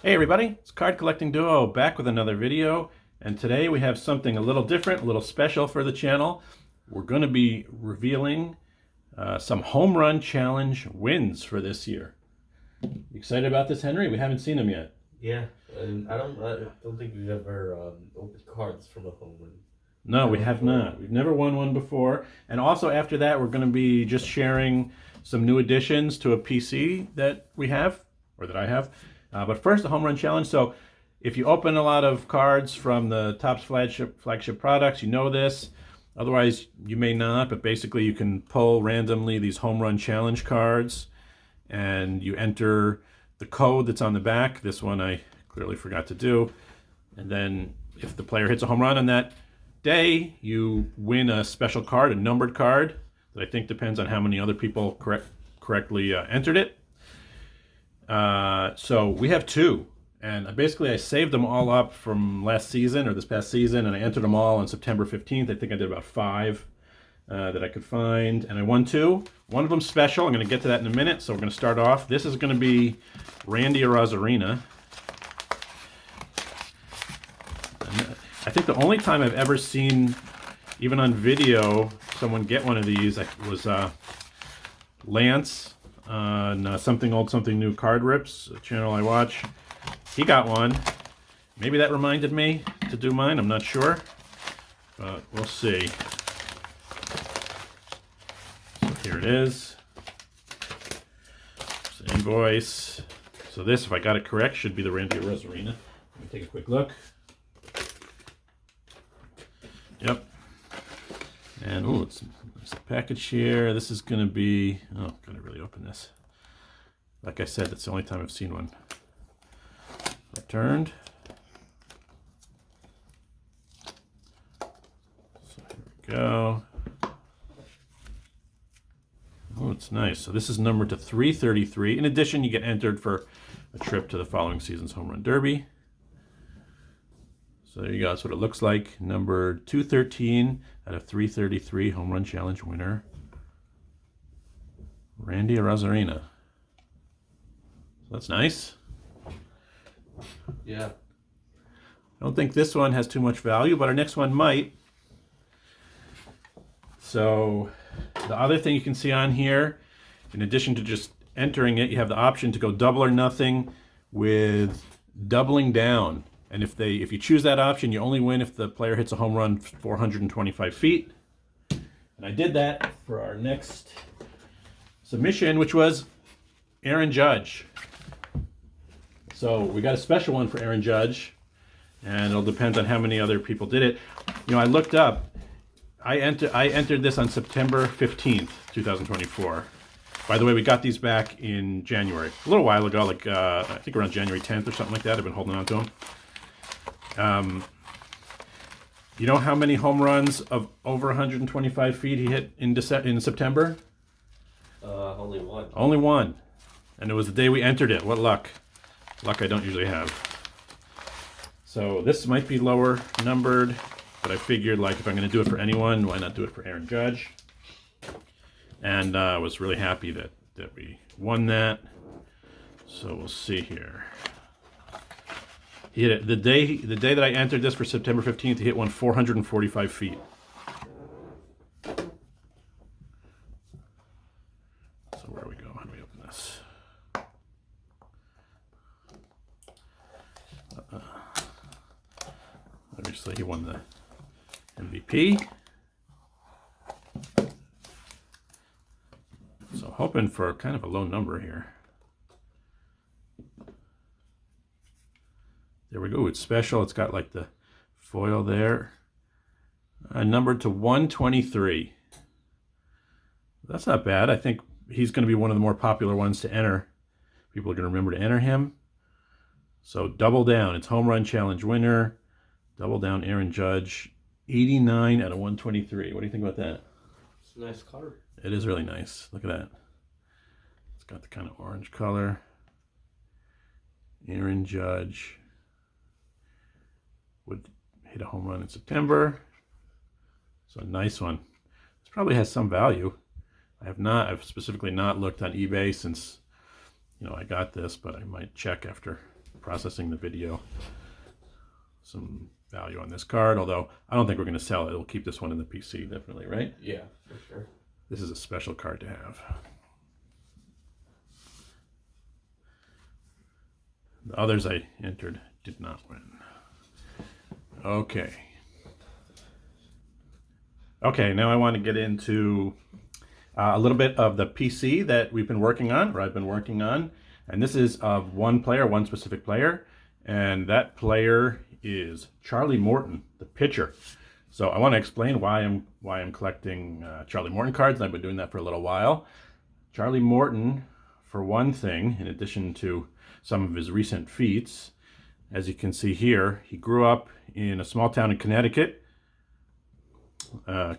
Hey everybody, it's Card Collecting Duo back with another video, and today we have something a little different, a little special for the channel. We're going to be revealing some Home Run Challenge wins for this year. You excited about this, Henry? We haven't seen them yet. Yeah, and I don't think we've ever opened cards from a home run. No, we have not. We've never won one before. And also after that, we're going to be just sharing some new additions to a PC that we have, or that I have. But first, the Home Run Challenge. So if you open a lot of cards from the Topps flagship products, you know this. Otherwise, you may not, but basically you can pull randomly these Home Run Challenge cards, and you enter the code that's on the back. This one I clearly forgot to do. And then if the player hits a home run on that day, you win a special card, a numbered card, that I think depends on how many other people correctly entered it. So we have two, and basically I saved them all up from last season, or this past season, and I entered them all on September 15th. I think I did about 5 that I could find, and I won 2. One of them special. I'm going to get to that in a minute, so we're going to start off. This is going to be Randy Arozarena. I think the only time I've ever seen, even on video, someone get one of these was Lance on Something Old, Something New Card Rips, a channel I watch. He got one. Maybe that reminded me to do mine. I'm not sure, but we'll see. So here it is. It's an invoice. So this, if I got it correct, should be the Randy Arozarena. Let me take a quick look. Yep. And ooh, there's a package here. This is going to be, oh, gotta really open this. Like I said, that's the only time I've seen one returned. So here we go. Oh, it's nice. So this is numbered to 333. In addition, you get entered for a trip to the following season's Home Run Derby. So there you go. That's what it looks like. Number 213 out of 333, Home Run Challenge winner, Randy Arozarena. So that's nice. Yeah. I don't think this one has too much value, but our next one might. So the other thing you can see on here, in addition to just entering it, you have the option to go double or nothing with doubling down. And if you choose that option, you only win if the player hits a home run 425 feet. And I did that for our next submission, which was Aaron Judge. So we got a special one for Aaron Judge, and it'll depend on how many other people did it. You know, I looked up. I entered this on September 15th, 2024. By the way, we got these back in January, a little while ago, like I think around January 10th or something like that. I've been holding on to them. You know how many home runs of over 125 feet he hit in September? Only one. Only one. And it was the day we entered it. What luck. Luck I don't usually have. So this might be lower numbered, but I figured, like, if I'm going to do it for anyone, why not do it for Aaron Judge? And I was really happy that we won that. So we'll see here. He hit it the day that I entered this for September 15th. He hit one 445 feet. So where we go? How do we open this? Obviously, he won the MVP. So hoping for kind of a low number here. There we go. It's special. It's got like the foil there. Numbered to 123. That's not bad. I think he's going to be one of the more popular ones to enter. People are going to remember to enter him. So double down. It's Home Run Challenge winner. Double down Aaron Judge. 89 out of 123. What do you think about that? It's a nice card. It is really nice. Look at that. It's got the kind of orange color. Aaron Judge would hit a home run in September. So a nice one. This probably has some value. I've specifically not looked on eBay since, I got this, but I might check after processing the video. Some value on this card, although I don't think we're going to sell it. We'll keep this one in the PC, definitely, right? Yeah, for sure. This is a special card to have. The others I entered did not win. Okay. Okay, now I want to get into a little bit of the PC that we've been working on, or I've been working on. And this is of one player, one specific player. And that player is Charlie Morton, the pitcher. So I want to explain why I'm collecting Charlie Morton cards, and I've been doing that for a little while. Charlie Morton, for one thing, in addition to some of his recent feats, as you can see here, he grew up in a small town in Connecticut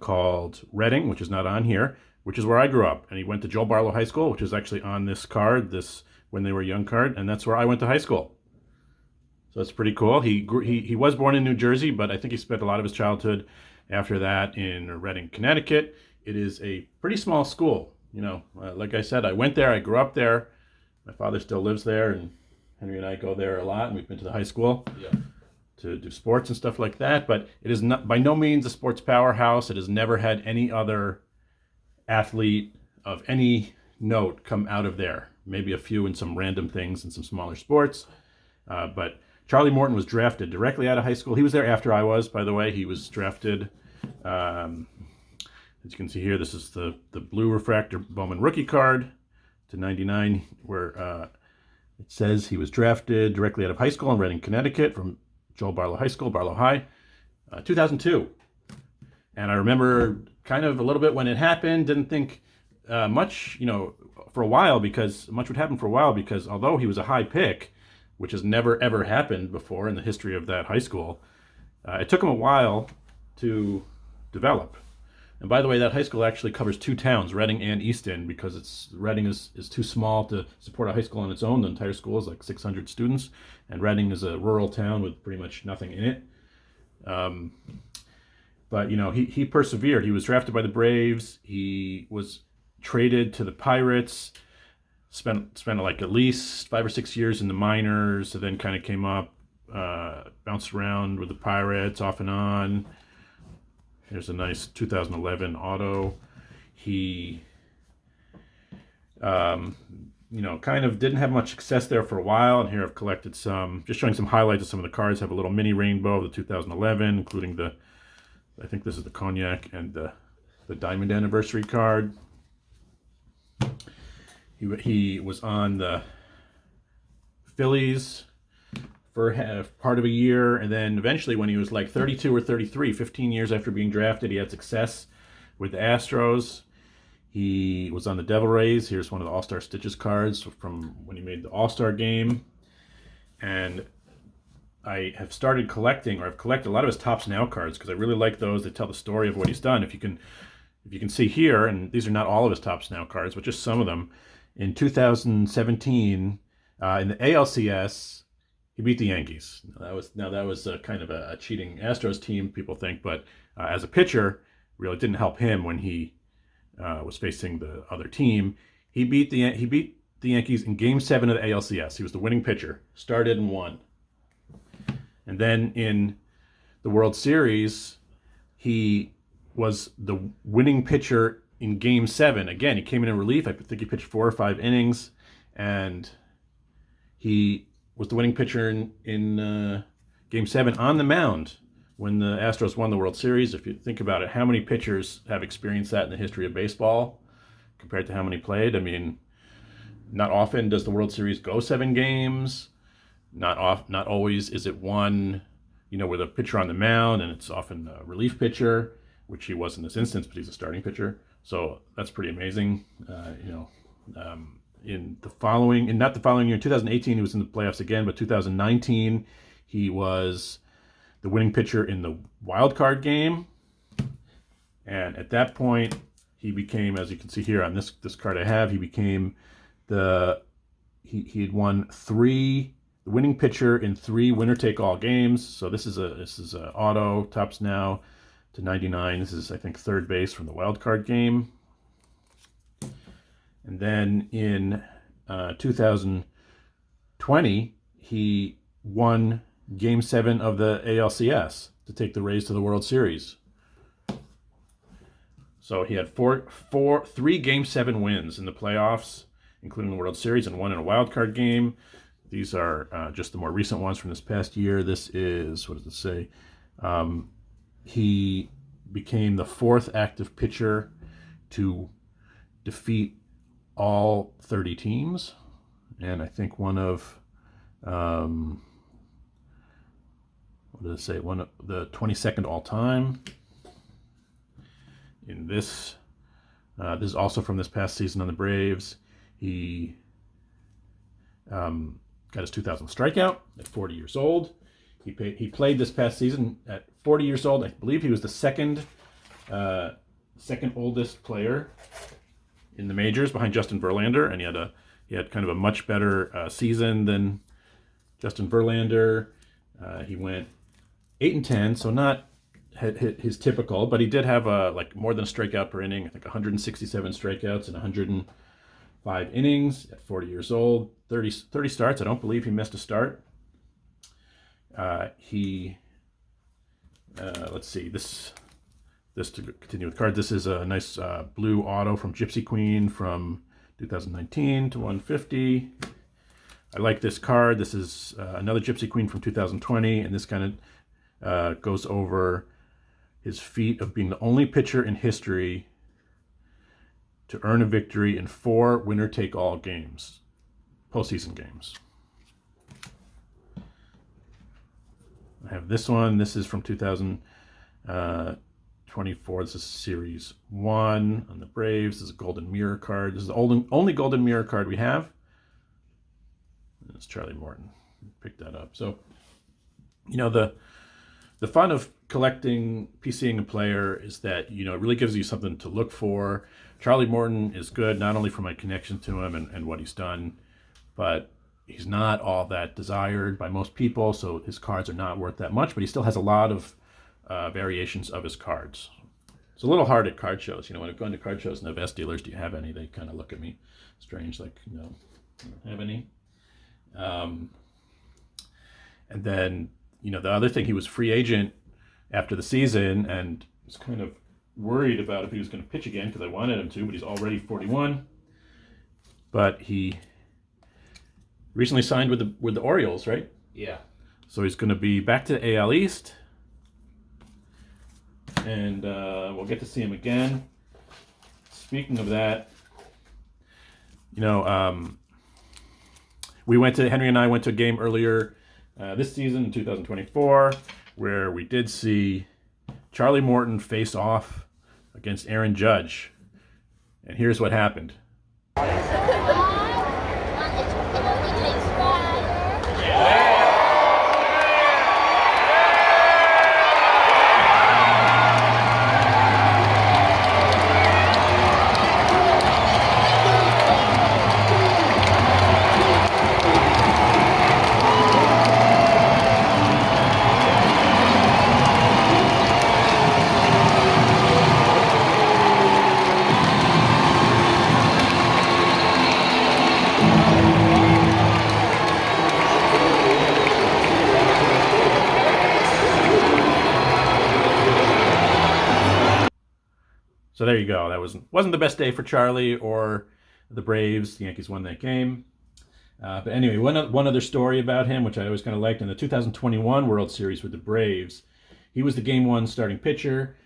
called Reading, which is not on here, which is where I grew up. And he went to Joel Barlow High School, which is actually on this card, this when they were young card, and that's where I went to high school. So it's pretty cool. He was born in New Jersey, but I think he spent a lot of his childhood after that in Reading, Connecticut. It is a pretty small school. You know, like I said, I went there, I grew up there. My father still lives there, and Henry and I go there a lot, and we've been to the high school to do sports and stuff like that. But it is not by no means a sports powerhouse. It has never had any other athlete of any note come out of there. Maybe a few in some random things in some smaller sports. But Charlie Morton was drafted directly out of high school. He was there after I was, by the way. He was drafted, as you can see here, this is the blue refractor Bowman rookie card to 99, where it says he was drafted directly out of high school in Reading, Connecticut from Joel Barlow High School, Barlow High, 2002. And I remember kind of a little bit when it happened, didn't think much, you know, for a while, because much would happen for a while, because although he was a high pick, which has never ever happened before in the history of that high school, it took him a while to develop. And by the way, that high school actually covers two towns, Reading and Easton, because Reading is too small to support a high school on its own. The entire school is like 600 students, and Reading is a rural town with pretty much nothing in it. But you know, he persevered. He was drafted by the Braves. He was traded to the Pirates. Spent like at least 5 or 6 years in the minors, and then kind of came up, bounced around with the Pirates off and on. Here's a nice 2011 auto. He, you know, kind of didn't have much success there for a while, and here I've collected some, just showing some highlights of some of the cards. Have a little mini rainbow of the 2011, including I think this is the Cognac and the Diamond Anniversary card. He was on the Phillies for part of a year, and then eventually when he was like 32 or 33, 15 years after being drafted, he had success with the Astros. He was on the Devil Rays. Here's one of the All-Star Stitches cards from when he made the All-Star game. And I have started collecting, or I've collected a lot of his Topps Now cards, because I really like those. They tell the story of what he's done. If you can see here, and these are not all of his Topps Now cards, but just some of them. In 2017, in the ALCS, he beat the Yankees. That was kind of a cheating Astros team, people think, but as a pitcher, really didn't help him when he was facing the other team. He beat the Yankees in Game 7 of the ALCS. He was the winning pitcher, started and won. And then in the World Series, he was the winning pitcher in Game 7. Again, he came in relief. I think he pitched 4 or 5 innings, and he was the winning pitcher in Game 7 on the mound when the Astros won the World Series. If you think about it, how many pitchers have experienced that in the history of baseball compared to how many played? I mean, not often does the World Series go 7 games. Not always is it one, you know, with a pitcher on the mound, and it's often a relief pitcher, which he was in this instance, but he's a starting pitcher. So that's pretty amazing. In not the following year, in 2018, he was in the playoffs again, but 2019, he was the winning pitcher in the wild card game. And at that point, he became, as you can see here on this card I have, he became he had won the winning pitcher in 3 winner-take-all games. So this is a auto, Topps Now to 99. This is, I think, third base from the wild card game. And then in 2020, he won Game 7 of the ALCS to take the Rays to the World Series. So he had three Game 7 wins in the playoffs, including the World Series, and one in a wild card game. These are just the more recent ones from this past year. This is, what does it say? He became the fourth active pitcher to defeat all 30 teams. And I think one of, what does it say? One of the 22nd all time. In this, this is also from this past season on the Braves. He got his 2000th strikeout at 40 years old. He played this past season at 40 years old. I believe he was the second oldest player in the majors behind Justin Verlander, and he had kind of a much better season than Justin Verlander. He went 8-10, so not hit his typical, but he did have like more than a strikeout per inning. I think 167 strikeouts in 105 innings at 40 years old. 30 starts. I don't believe he missed a start. Let's see, this to continue with cards. This is a nice blue auto from Gypsy Queen from 2019 to 150. I like this card. This is another Gypsy Queen from 2020, and this kind of goes over his feat of being the only pitcher in history to earn a victory in 4 winner-take-all games, postseason games. I have this one. This is from 2024. This is Series 1 on the Braves. This is a Golden Mirror card. This is the only Golden Mirror card we have. It's Charlie Morton. Picked that up. So, you know, the fun of collecting, PCing a player is that, you know, it really gives you something to look for. Charlie Morton is good, not only for my connection to him and what he's done, but he's not all that desired by most people, so his cards are not worth that much, but he still has a lot of variations of his cards. It's a little hard at card shows. You know, when I'm going to card shows and the best dealers, do you have any? They kind of look at me strange, like, no, I don't have any. And then, you know, the other thing, he was free agent after the season and was kind of worried about if he was going to pitch again because I wanted him to, but he's already 41. But he recently signed with the Orioles, right? Yeah. So he's going to be back to the AL East, and we'll get to see him again. Speaking of that, you know, Henry and I went to a game earlier this season in 2024 where we did see Charlie Morton face off against Aaron Judge, and here's what happened. So there you go. That wasn't the best day for Charlie or the Braves. The Yankees won that game. But anyway, one other story about him, which I always kind of liked, in the 2021 World Series with the Braves, he was the Game 1 starting pitcher.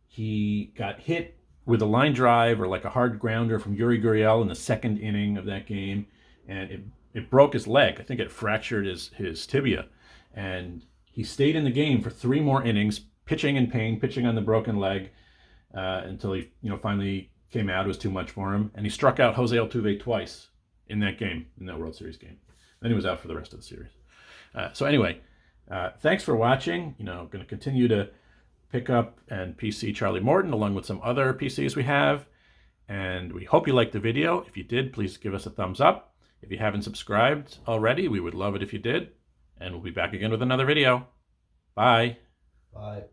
He got hit with a line drive or like a hard grounder from Yuri Gurriel in the second inning of that game, and it broke his leg. I think it fractured his tibia. And he stayed in the game for 3 more innings, pitching in pain, pitching on the broken leg, until he, you know, finally came out. It was too much for him, and he struck out Jose Altuve twice in that game, in that World Series game. Then he was out for the rest of the series. So anyway, thanks for watching. You know, I'm going to continue to pick up and PC Charlie Morton along with some other PCs we have, and we hope you liked the video. If you did, please give us a thumbs up. If you haven't subscribed already, we would love it if you did, and we'll be back again with another video. Bye. Bye.